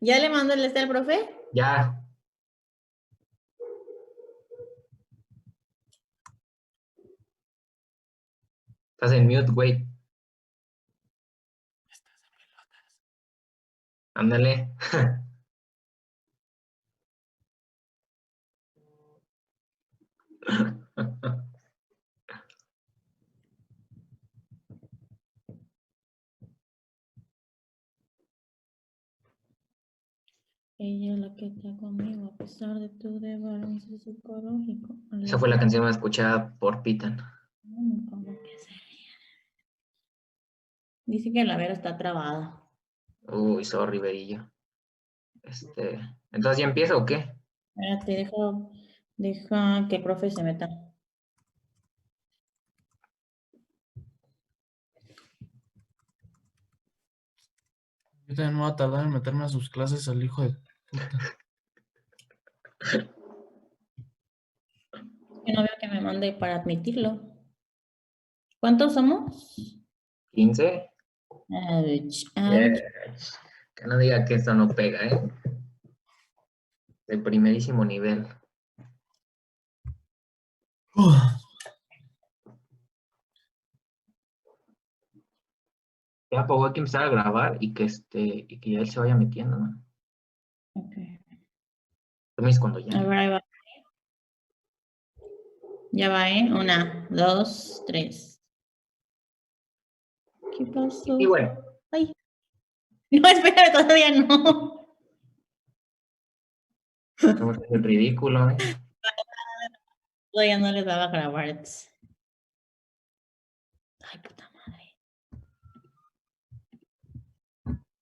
¿Ya le mandó el al profe? Ya. Estás en mute, güey. Ándale. Ella es la que está conmigo a pesar de tu desbalance psicológico. Esa fue la canción más escuchada por Pitan. ¿Cómo que sería? Dice que la Vera está trabada. Uy, sorry, Berillo. ¿Entonces ya empieza o qué? Espérate, deja que el profe se meta. Yo también me voy a tardar en meterme a sus clases al hijo de puta. Yo no veo que me mande para admitirlo. ¿Cuántos somos? 15. Ouch, ouch. Que no diga que esto no pega, ¿eh? De primerísimo nivel. Ya, pues hay que empezar a grabar y que ya él se vaya metiendo, ¿no? Ok. Tú me dices cuando ya. A ver, ahí va. Ya va, ¿eh? 1, 2, 3. ¿Qué pasó? Y bueno. Ay. No, espera, todavía no. Estamos en el ridículo, ¿eh? Todavía no les daba a grabar. Ay, puta madre.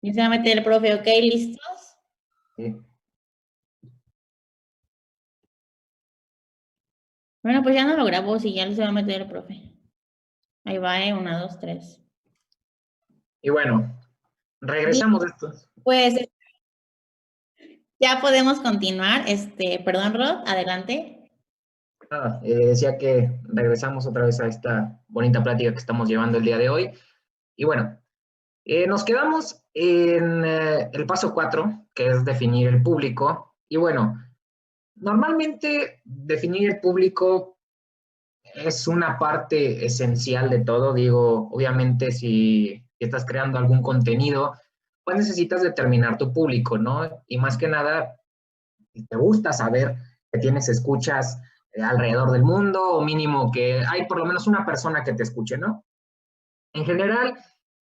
Y se va a meter el profe, ¿ok? ¿Listos? Sí. Bueno, pues ya no lo grabo, si ya se va a meter el profe. Ahí va, 1, 2, 3. Y bueno, regresamos de esto. Pues ya podemos continuar. Perdón, Rod, adelante. Decía que regresamos otra vez a esta bonita plática que estamos llevando el día de hoy. Y bueno, nos quedamos en el paso 4, que es definir el público. Y bueno, normalmente definir el público es una parte esencial de todo. Digo, obviamente si estás creando algún contenido, pues necesitas determinar tu público, ¿no? Y más que nada, te gusta saber que tienes escuchas alrededor del mundo, o mínimo que hay por lo menos una persona que te escuche, ¿no? En general,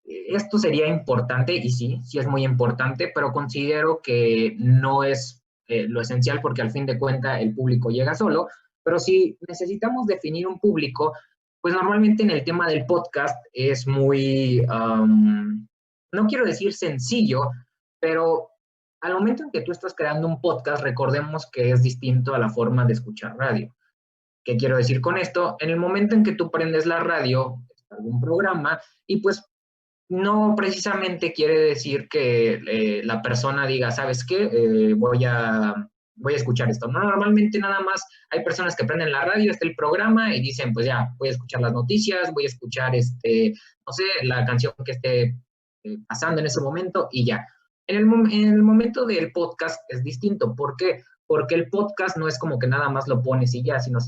esto sería importante, y sí, sí es muy importante, pero considero que no es lo esencial porque al fin de cuentas el público llega solo, pero si necesitamos definir un público, pues normalmente en el tema del podcast es muy, no quiero decir sencillo, pero al momento en que tú estás creando un podcast, recordemos que es distinto a la forma de escuchar radio. ¿Qué quiero decir con esto? En el momento en que tú prendes la radio, algún programa, y pues no precisamente quiere decir que la persona diga, ¿sabes qué? Voy a escuchar esto. No, normalmente nada más hay personas que prenden la radio, está el programa y dicen, pues ya, voy a escuchar las noticias, voy a escuchar, no sé, la canción que esté pasando en ese momento y ya. En el momento del podcast es distinto. ¿Por qué? Porque el podcast no es como que nada más lo pones y ya, sino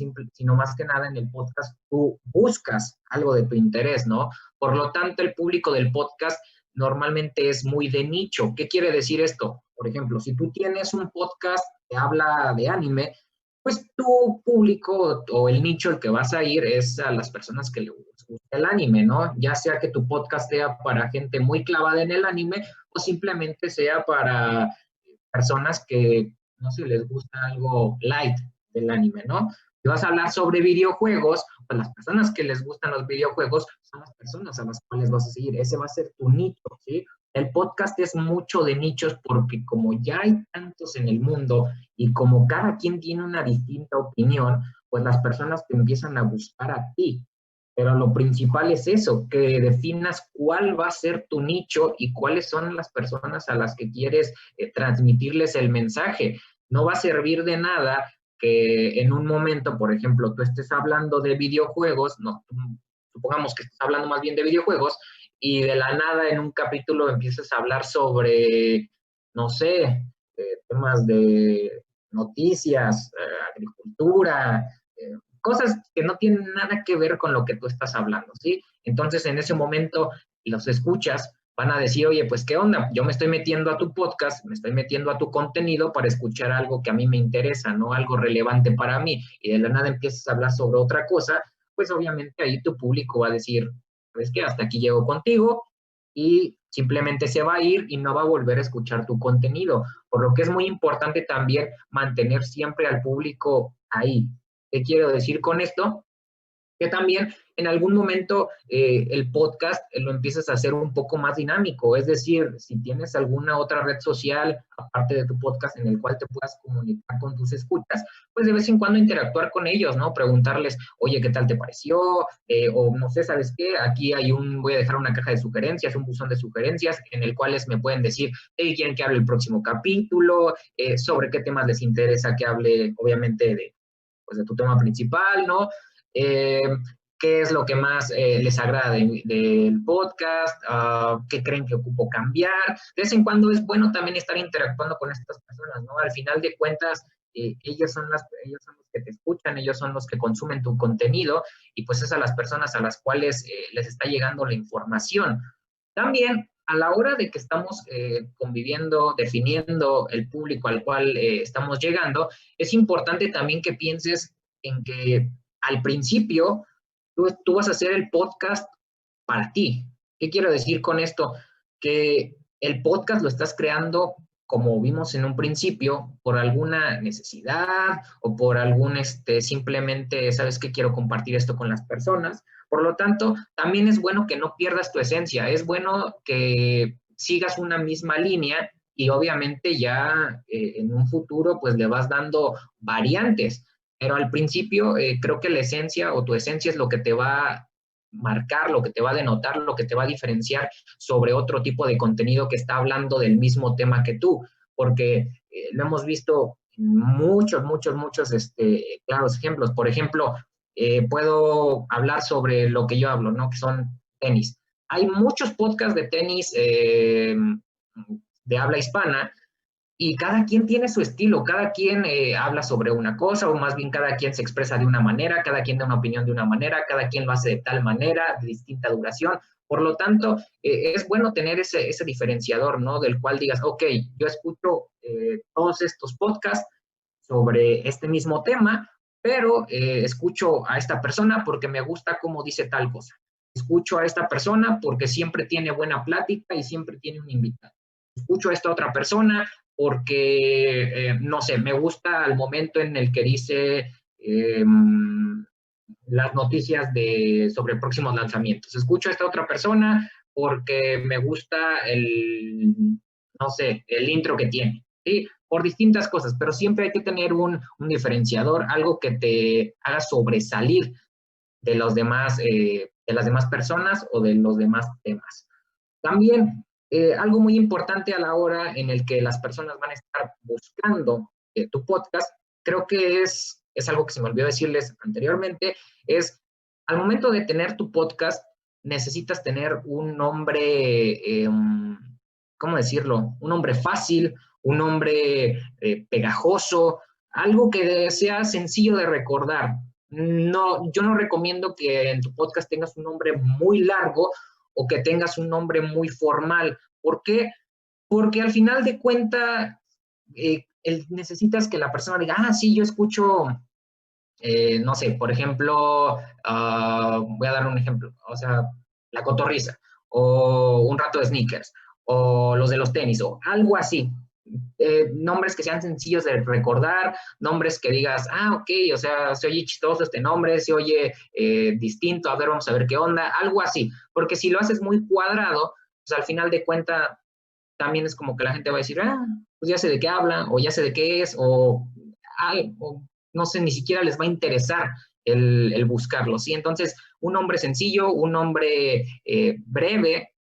más que nada en el podcast tú buscas algo de tu interés, ¿no? Por lo tanto, el público del podcast normalmente es muy de nicho. ¿Qué quiere decir esto? Por ejemplo, si tú tienes un podcast que habla de anime, pues tu público o el nicho al que vas a ir es a las personas que les gusta el anime, ¿no? Ya sea que tu podcast sea para gente muy clavada en el anime o simplemente sea para personas que, no sé, les gusta algo light del anime, ¿no? Si vas a hablar sobre videojuegos, pues las personas que les gustan los videojuegos son las personas a las cuales vas a seguir. Ese va a ser tu nicho, ¿sí? El podcast es mucho de nichos porque como ya hay tantos en el mundo y como cada quien tiene una distinta opinión, pues las personas te empiezan a buscar a ti. Pero lo principal es eso, que definas cuál va a ser tu nicho y cuáles son las personas a las que quieres transmitirles el mensaje. No va a servir de nada que en un momento, por ejemplo, tú estés hablando de videojuegos, no, supongamos que estás hablando más bien de videojuegos, y de la nada en un capítulo empiezas a hablar sobre, no sé, temas de noticias, agricultura, cosas que no tienen nada que ver con lo que tú estás hablando, ¿sí? Entonces, en ese momento, los escuchas van a decir, oye, pues, ¿qué onda? Yo me estoy metiendo a tu podcast, me estoy metiendo a tu contenido para escuchar algo que a mí me interesa, ¿no? Algo relevante para mí, y de la nada empiezas a hablar sobre otra cosa, pues obviamente ahí tu público va a decir, ¿sabes qué? Hasta aquí llego contigo, y simplemente se va a ir y no va a volver a escuchar tu contenido, por lo que es muy importante también mantener siempre al público ahí. ¿Qué quiero decir con esto? Que también en algún momento el podcast lo empiezas a hacer un poco más dinámico, es decir, si tienes alguna otra red social aparte de tu podcast en el cual te puedas comunicar con tus escuchas, pues de vez en cuando interactuar con ellos, ¿no? Preguntarles, oye, ¿qué tal te pareció? O no sé, ¿sabes qué? Aquí voy a dejar una caja de sugerencias, un buzón de sugerencias en el cual me pueden decir, hey, quieren que hable el próximo capítulo, sobre qué temas les interesa que hable, obviamente, de tu tema principal, ¿no? Eh, qué es lo que más les agrada del podcast, qué creen que ocupo cambiar. De vez en cuando es bueno también estar interactuando con estas personas, ¿no? Al final de cuentas, ellos son los que te escuchan, ellos son los que consumen tu contenido y pues es a las personas a las cuales les está llegando la información. También a la hora de que estamos conviviendo, definiendo el público al cual estamos llegando, es importante también que pienses en que al principio tú vas a hacer el podcast para ti. ¿Qué quiero decir con esto? Que el podcast lo estás creando, como vimos en un principio, por alguna necesidad o por simplemente, ¿sabes qué? Quiero compartir esto con las personas. Por lo tanto, también es bueno que no pierdas tu esencia, es bueno que sigas una misma línea y obviamente ya en un futuro pues le vas dando variantes, pero al principio creo que la esencia o tu esencia es lo que te va a marcar, lo que te va a denotar, lo que te va a diferenciar sobre otro tipo de contenido que está hablando del mismo tema que tú, porque lo hemos visto en muchos claros ejemplos. Por ejemplo, puedo hablar sobre lo que yo hablo, ¿no? Que son tenis. Hay muchos podcasts de tenis de habla hispana y cada quien tiene su estilo, cada quien habla sobre una cosa, o más bien cada quien se expresa de una manera, cada quien da una opinión de una manera, cada quien lo hace de tal manera, de distinta duración. Por lo tanto, es bueno tener ese diferenciador, ¿no? Del cual digas, ok, yo escucho todos estos podcasts sobre este mismo tema, pero escucho a esta persona porque me gusta cómo dice tal cosa. Escucho a esta persona porque siempre tiene buena plática y siempre tiene un invitado. Escucho a esta otra persona porque, no sé, me gusta el momento en el que dice las noticias sobre próximos lanzamientos. Escucho a esta otra persona porque me gusta no sé, el intro que tiene, ¿sí? Por distintas cosas, pero siempre hay que tener un diferenciador, algo que te haga sobresalir de las demás personas o de los demás temas. También, algo muy importante a la hora en el que las personas van a estar buscando tu podcast, creo que es algo que se me olvidó decirles anteriormente, es al momento de tener tu podcast, necesitas tener un nombre, ¿cómo decirlo? Un nombre fácil, un nombre pegajoso, algo que sea sencillo de recordar. No, yo no recomiendo que en tu podcast tengas un nombre muy largo o que tengas un nombre muy formal. ¿Por qué? Porque al final de cuentas necesitas que la persona diga, sí, yo escucho, no sé, por ejemplo, voy a dar un ejemplo, o sea, La Cotorrisa, o Un Rato de Sneakers, o los de los tenis, o algo así. Nombres que sean sencillos de recordar, nombres que digas, ok, o sea, se oye chistoso este nombre, se oye distinto, a ver, vamos a ver qué onda, algo así, porque si lo haces muy cuadrado, pues al final de cuentas también es como que la gente va a decir, pues ya sé de qué habla, o ya sé de qué es, o no sé, ni siquiera les va a interesar el buscarlo, ¿sí? Entonces, un nombre sencillo, un nombre breve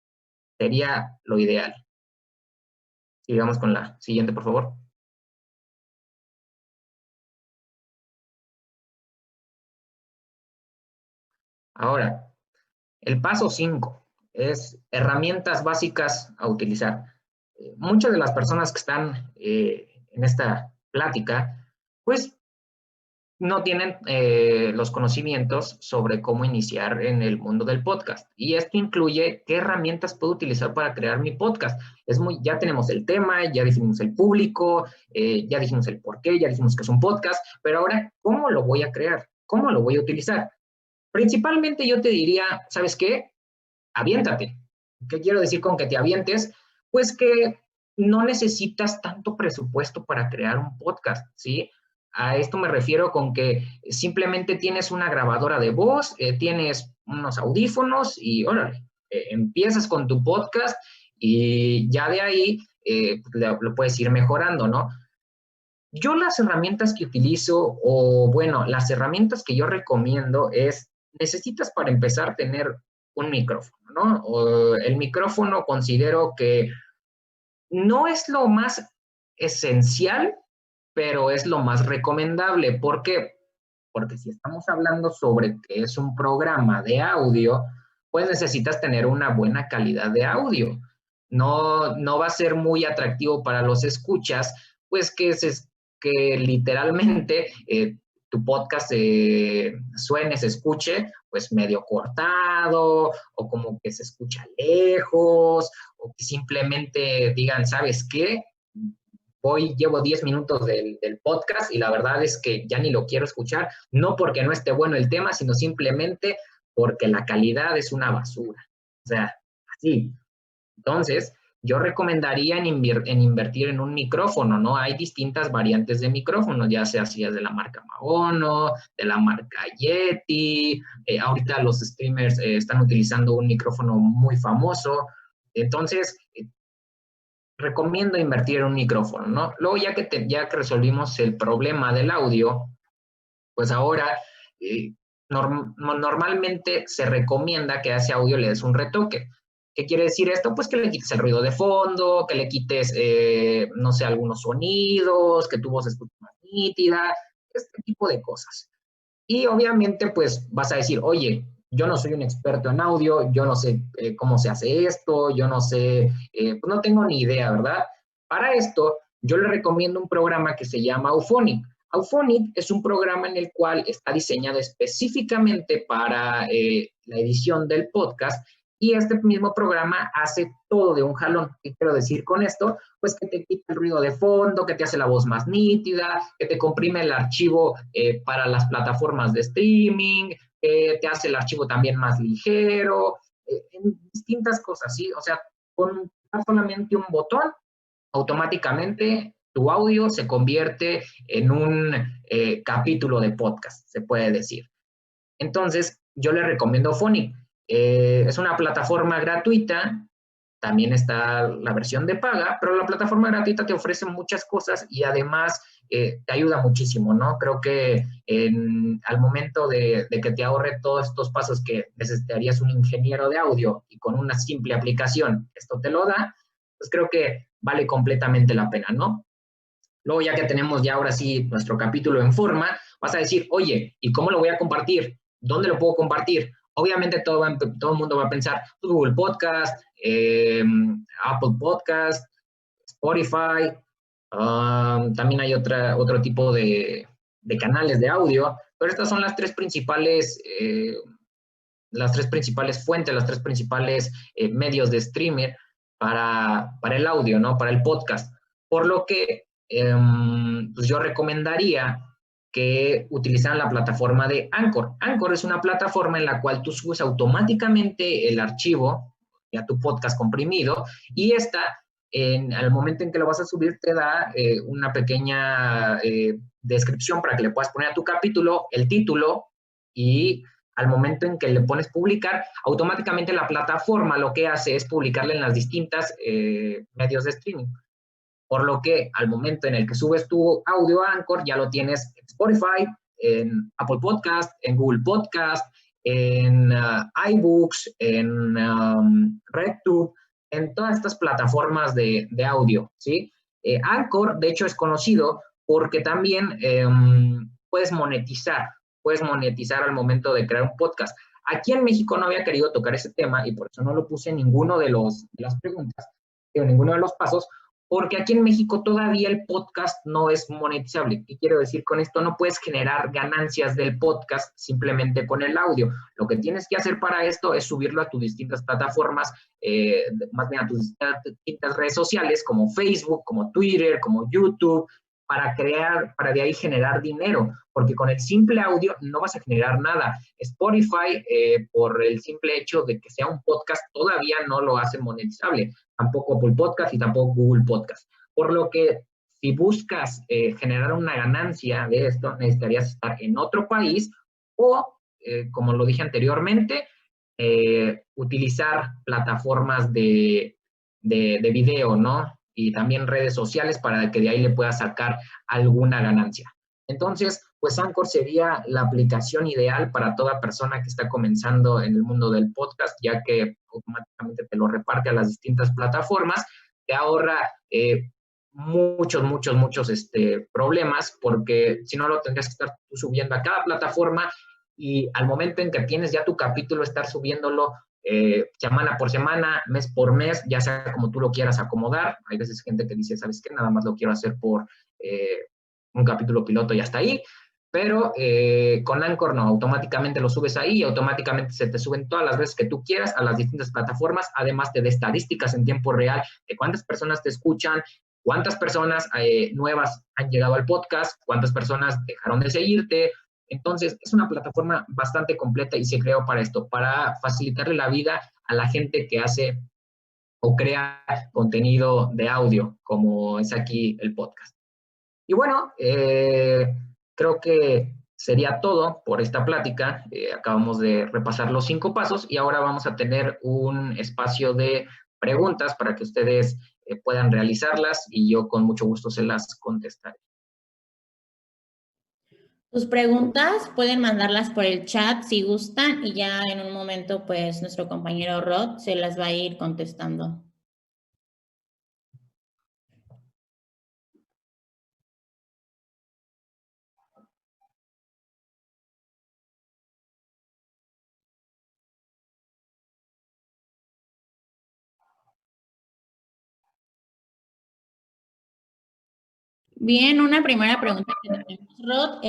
sería lo ideal. Sigamos con la siguiente, por favor. Ahora, el paso 5 es herramientas básicas a utilizar. muchas de las personas que están en esta plática, pues no tienen los conocimientos sobre cómo iniciar en el mundo del podcast. Y esto incluye qué herramientas puedo utilizar para crear mi podcast. Ya tenemos el tema, ya definimos el público, ya dijimos el por qué, ya dijimos que es un podcast, pero ahora, ¿cómo lo voy a crear? ¿Cómo lo voy a utilizar? Principalmente yo te diría, ¿sabes qué? Aviéntate. ¿Qué quiero decir con que te avientes? Pues que no necesitas tanto presupuesto para crear un podcast, ¿sí? A esto me refiero con que simplemente tienes una grabadora de voz, tienes unos audífonos y órale, empiezas con tu podcast y ya de ahí lo puedes ir mejorando, ¿no? Yo las herramientas que utilizo, o bueno, las herramientas que yo recomiendo necesitas para empezar tener un micrófono, ¿no? El micrófono considero que no es lo más esencial, pero es lo más recomendable. ¿Por qué? Porque si estamos hablando sobre que es un programa de audio, pues necesitas tener una buena calidad de audio. No va a ser muy atractivo para los escuchas, pues que literalmente tu podcast suene, se escuche, pues medio cortado, o como que se escucha lejos, o que simplemente digan, ¿sabes qué? Hoy llevo 10 minutos del podcast y la verdad es que ya ni lo quiero escuchar, no porque no esté bueno el tema, sino simplemente porque la calidad es una basura. O sea, así. Entonces, yo recomendaría en invertir en un micrófono, ¿no? Hay distintas variantes de micrófonos, ya sea si es de la marca Maono, de la marca Yeti, ahorita los streamers están utilizando un micrófono muy famoso. Entonces, recomiendo invertir en un micrófono, ¿no? Luego, ya que resolvimos el problema del audio, pues ahora normalmente se recomienda que a ese audio le des un retoque. ¿Qué quiere decir esto? Pues que le quites el ruido de fondo, que le quites, no sé, algunos sonidos, que tu voz escuche más nítida, este tipo de cosas. Y obviamente, pues vas a decir, oye, yo no soy un experto en audio, yo no sé cómo se hace esto, yo no sé, pues no tengo ni idea, ¿verdad? Para esto, yo le recomiendo un programa que se llama Auphonic. Auphonic es un programa en el cual está diseñado específicamente para la edición del podcast y este mismo programa hace todo de un jalón. ¿Qué quiero decir con esto? Pues que te quita el ruido de fondo, que te hace la voz más nítida, que te comprime el archivo para las plataformas de streaming, te hace el archivo también más ligero, en distintas cosas, ¿sí? O sea, con solamente un botón, automáticamente tu audio se convierte en un capítulo de podcast, se puede decir. Entonces, yo le recomiendo Phonic. Es una plataforma gratuita, también está la versión de paga, pero la plataforma gratuita te ofrece muchas cosas y además te ayuda muchísimo, ¿no? Creo que al momento de que te ahorre todos estos pasos que necesitarías un ingeniero de audio y con una simple aplicación esto te lo da, pues creo que vale completamente la pena, ¿no? Luego, ya que tenemos ya ahora sí nuestro capítulo en forma, vas a decir, oye, ¿y cómo lo voy a compartir? ¿Dónde lo puedo compartir? Obviamente todo el mundo va a pensar, Google Podcast, Apple Podcast, Spotify, también hay otro tipo de canales de audio, pero estas son las tres principales fuentes, las tres principales medios de streaming para el audio, ¿no? Para el podcast. Por lo que pues yo recomendaría que utilizaran la plataforma de Anchor. Anchor es una plataforma en la cual tú subes automáticamente el archivo a tu podcast comprimido y al momento en que lo vas a subir te da una pequeña descripción para que le puedas poner a tu capítulo el título y al momento en que le pones publicar, automáticamente la plataforma lo que hace es publicarle en las distintas medios de streaming. Por lo que al momento en el que subes tu audio a Anchor, ya lo tienes en Spotify, en Apple Podcast, en Google Podcast, en iBooks, en RedTube, en todas estas plataformas de audio, ¿sí? Anchor, de hecho, es conocido porque también puedes monetizar al momento de crear un podcast. Aquí en México no había querido tocar ese tema y por eso no lo puse en ninguno de las preguntas, ninguno de los pasos, porque aquí en México todavía el podcast no es monetizable. ¿Qué quiero decir con esto? No puedes generar ganancias del podcast simplemente con el audio. Lo que tienes que hacer para esto es subirlo a tus distintas plataformas, más bien a tus distintas redes sociales, como Facebook, como Twitter, como YouTube, para de ahí generar dinero, porque con el simple audio no vas a generar nada. Spotify, por el simple hecho de que sea un podcast, todavía no lo hace monetizable, tampoco Apple Podcast y tampoco Google Podcast. Por lo que si buscas generar una ganancia de esto, necesitarías estar en otro país o, como lo dije anteriormente, utilizar plataformas de video, ¿no? Y también redes sociales para que de ahí le puedas sacar alguna ganancia. Entonces, pues Anchor sería la aplicación ideal para toda persona que está comenzando en el mundo del podcast, ya que automáticamente te lo reparte a las distintas plataformas, te ahorra muchos problemas, porque si no lo tendrías que estar tú subiendo a cada plataforma y al momento en que tienes ya tu capítulo, estar subiéndolo semana por semana, mes por mes, ya sea como tú lo quieras acomodar. Hay veces gente que dice, ¿sabes qué? Nada más lo quiero hacer por un capítulo piloto y hasta ahí. Pero con Anchor no, automáticamente lo subes ahí y automáticamente se te suben todas las veces que tú quieras a las distintas plataformas. Además te da estadísticas en tiempo real de cuántas personas te escuchan, cuántas personas nuevas han llegado al podcast, cuántas personas dejaron de seguirte. Entonces, es una plataforma bastante completa y se creó para esto, para facilitarle la vida a la gente que hace o crea contenido de audio, como es aquí el podcast. Y bueno, creo que sería todo por esta plática. Acabamos de repasar los 5 pasos y ahora vamos a tener un espacio de preguntas para que ustedes puedan realizarlas y yo con mucho gusto se las contestaré. Sus preguntas pueden mandarlas por el chat si gustan y ya en un momento pues nuestro compañero Rod se las va a ir contestando. Bien, una primera pregunta que tenemos, Rod.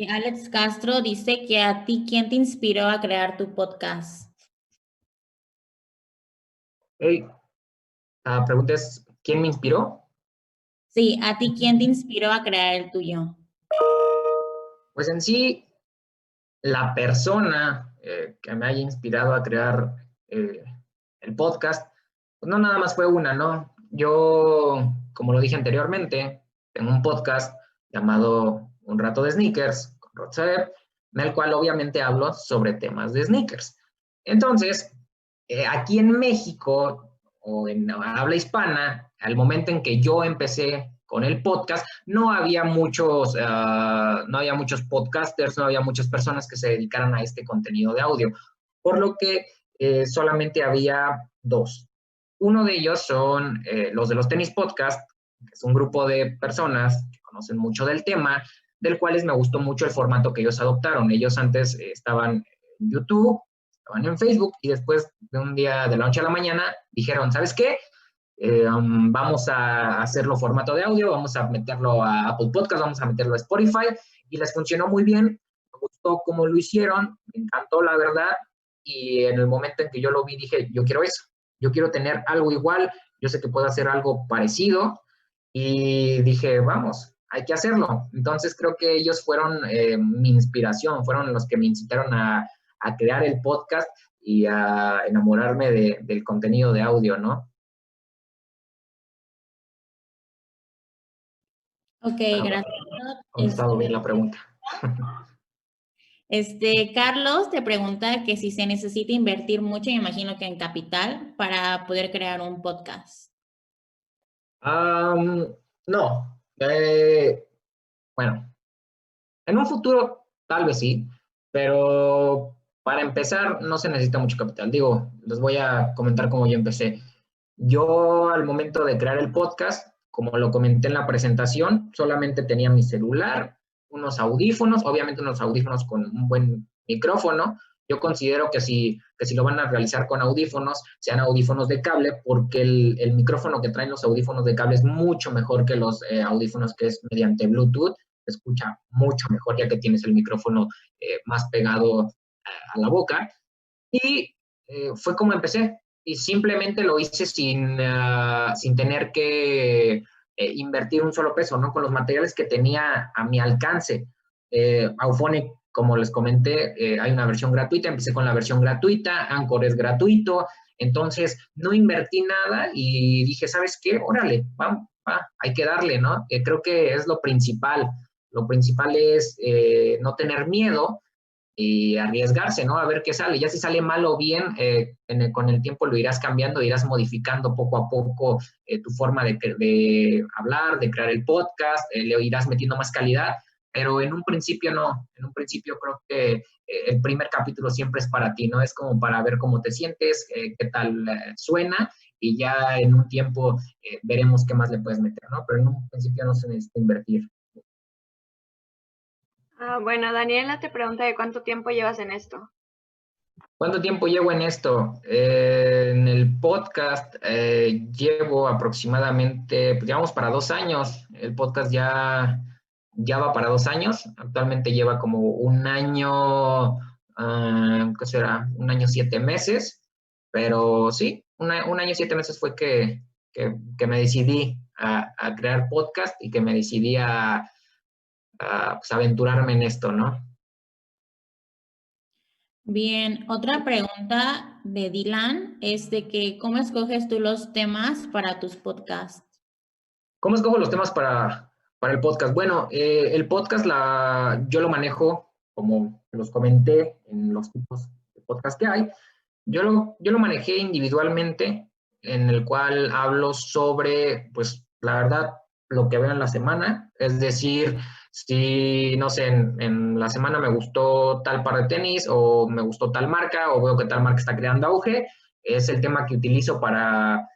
Alex Castro dice que a ti, ¿quién te inspiró a crear tu podcast? Hey, la pregunta es, ¿quién me inspiró? Sí, a ti, ¿quién te inspiró a crear el tuyo? Pues en sí, la persona que me haya inspirado a crear el podcast, pues no nada más fue una, ¿no? Yo, como lo dije anteriormente, tengo un podcast llamado Un Rato de Sneakers con Rod Saeb, en el cual obviamente hablo sobre temas de sneakers. Entonces, aquí en México o en habla hispana, al momento en que yo empecé con el podcast, no había muchos podcasters, no había muchas personas que se dedicaran a este contenido de audio, por lo que solamente había 2. Uno de ellos son los de los tenis podcast, que es un grupo de personas que conocen mucho del tema, del cual me gustó mucho el formato que ellos adoptaron. Ellos antes estaban en YouTube, estaban en Facebook y después de un día de la noche a la mañana dijeron, ¿sabes qué? Vamos a hacerlo formato de audio, vamos a meterlo a Apple Podcast, vamos a meterlo a Spotify y les funcionó muy bien, me gustó cómo lo hicieron, me encantó la verdad y en el momento en que yo lo vi dije, yo quiero eso, yo quiero tener algo igual, yo sé que puedo hacer algo parecido y dije, vamos, hay que hacerlo. Entonces creo que ellos fueron mi inspiración, fueron los que me incitaron a crear el podcast y a enamorarme del contenido de audio, ¿no? Ok, gracias. Contestado bien la pregunta. Carlos te pregunta que si se necesita invertir mucho, me imagino que en capital, para poder crear un podcast. No. Bueno, en un futuro tal vez sí, pero para empezar no se necesita mucho capital. Digo, les voy a comentar cómo yo empecé. Yo al momento de crear el podcast, como lo comenté en la presentación, solamente tenía mi celular, unos audífonos, obviamente unos audífonos con un buen micrófono. Yo considero que si lo van a realizar con audífonos, sean audífonos de cable, porque el micrófono que traen los audífonos de cable es mucho mejor que los audífonos que es mediante Bluetooth. Se escucha mucho mejor ya que tienes el micrófono más pegado a la boca. Y fue como empecé. Y simplemente lo hice sin tener que invertir un solo peso, ¿no? Con los materiales que tenía a mi alcance. Auphonic, como les comenté, hay una versión gratuita, empecé con la versión gratuita, Anchor es gratuito, entonces no invertí nada y dije, ¿sabes qué? Órale, hay que darle, ¿no? Creo que es lo principal. Lo principal es no tener miedo y arriesgarse, ¿no? A ver qué sale. Ya si sale mal o bien, con el tiempo lo irás cambiando, irás modificando poco a poco tu forma de hablar, de crear el podcast, le irás metiendo más calidad, pero en un principio no. En un principio creo que el primer capítulo siempre es para ti, ¿no? Es como para ver cómo te sientes, qué tal suena, y ya en un tiempo veremos qué más le puedes meter, ¿no? Pero en un principio no se necesita invertir. Bueno, Daniela te pregunta de cuánto tiempo llevas en esto. ¿Cuánto tiempo llevo en esto? En el podcast llevo aproximadamente, pues llevamos para 2 años. El podcast ya va para 2 años. Actualmente lleva como 1 año, ¿qué será? 1 año 7 meses. Pero sí, 1 año 7 meses fue que me decidí a crear podcast y que me decidí a pues, aventurarme en esto, ¿no? Bien, otra pregunta de Dylan es de que ¿cómo escoges tú los temas para tus podcasts? ¿Cómo escojo los temas para el podcast? Bueno, el podcast yo lo manejo, como los comenté, en los tipos de podcast que hay. Yo lo manejé individualmente, en el cual hablo sobre, pues, la verdad, lo que veo en la semana. Es decir, si, no sé, en la semana me gustó tal par de tenis, o me gustó tal marca, o veo que tal marca está creando auge, es el tema que utilizo para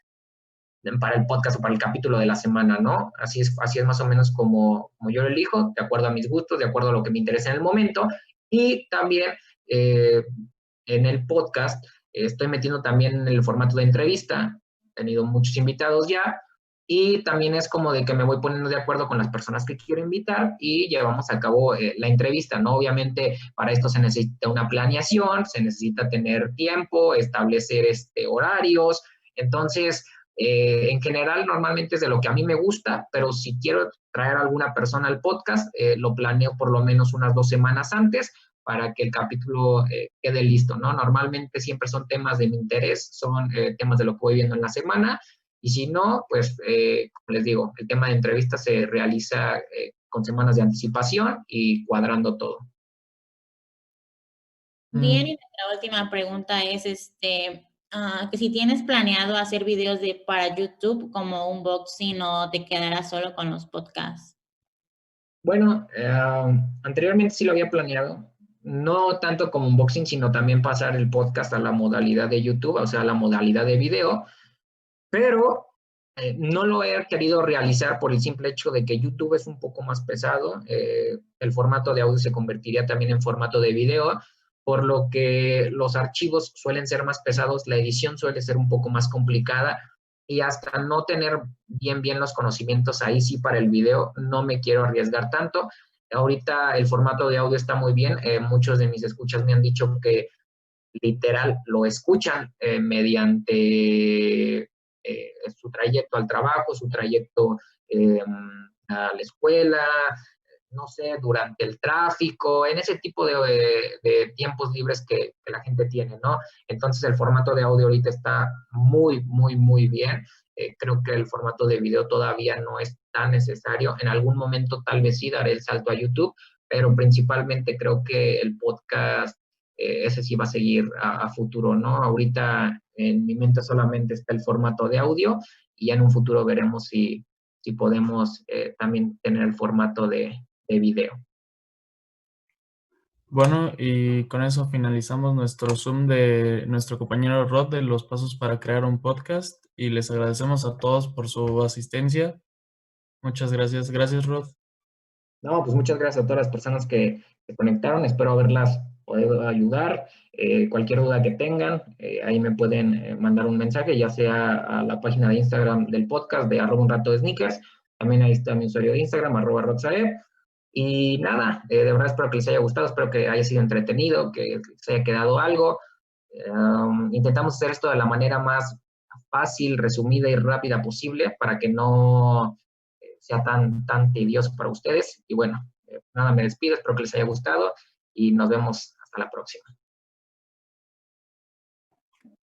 el podcast o para el capítulo de la semana, ¿no? Así es más o menos como yo lo elijo, de acuerdo a mis gustos, de acuerdo a lo que me interesa en el momento. Y también en el podcast estoy metiendo también en el formato de entrevista. He tenido muchos invitados ya, y también es como de que me voy poniendo de acuerdo con las personas que quiero invitar y llevamos a cabo la entrevista, ¿no? Obviamente para esto se necesita una planeación, se necesita tener tiempo, establecer horarios. Entonces, en general, normalmente es de lo que a mí me gusta, pero si quiero traer a alguna persona al podcast, lo planeo por lo menos unas 2 semanas antes para que el capítulo quede listo, ¿no? Normalmente siempre son temas de mi interés, son temas de lo que voy viendo en la semana, y si no, pues, como les digo, el tema de entrevista se realiza con semanas de anticipación y cuadrando todo. Bien, y nuestra última pregunta es que si tienes planeado hacer videos para YouTube como unboxing o te quedarás solo con los podcasts. Bueno, anteriormente sí lo había planeado, no tanto como unboxing, sino también pasar el podcast a la modalidad de YouTube, o sea, a la modalidad de video, pero no lo he querido realizar por el simple hecho de que YouTube es un poco más pesado, el formato de audio se convertiría también en formato de video, por lo que los archivos suelen ser más pesados, la edición suele ser un poco más complicada, y hasta no tener bien los conocimientos ahí sí para el video, no me quiero arriesgar tanto. Ahorita el formato de audio está muy bien, muchos de mis escuchas me han dicho que literal lo escuchan mediante su trayecto al trabajo, su trayecto a la escuela, no sé, durante el tráfico, en ese tipo de tiempos libres que la gente tiene, ¿no? Entonces el formato de audio ahorita está muy bien. Creo que el formato de video todavía no es tan necesario. En algún momento tal vez sí daré el salto a YouTube, pero principalmente creo que el podcast, ese sí va a seguir a futuro, ¿no? Ahorita en mi mente solamente está el formato de audio, y ya en un futuro veremos si podemos también tener el formato de video. Bueno, y con eso finalizamos nuestro Zoom de nuestro compañero Rod de los pasos para crear un podcast, y les agradecemos a todos por su asistencia. Muchas gracias. Gracias, Rod. No, pues muchas gracias a todas las personas que se conectaron. Espero haberlas poder ayudar. Cualquier duda que tengan, ahí me pueden mandar un mensaje, ya sea a la página de Instagram del podcast de @unrato_de_sneakers. También ahí está mi usuario de Instagram, @rodsaeb. Y nada, de verdad espero que les haya gustado, espero que haya sido entretenido, que les haya quedado algo. Intentamos hacer esto de la manera más fácil, resumida y rápida posible para que no sea tan tedioso para ustedes. Y bueno, nada, me despido, espero que les haya gustado y nos vemos hasta la próxima.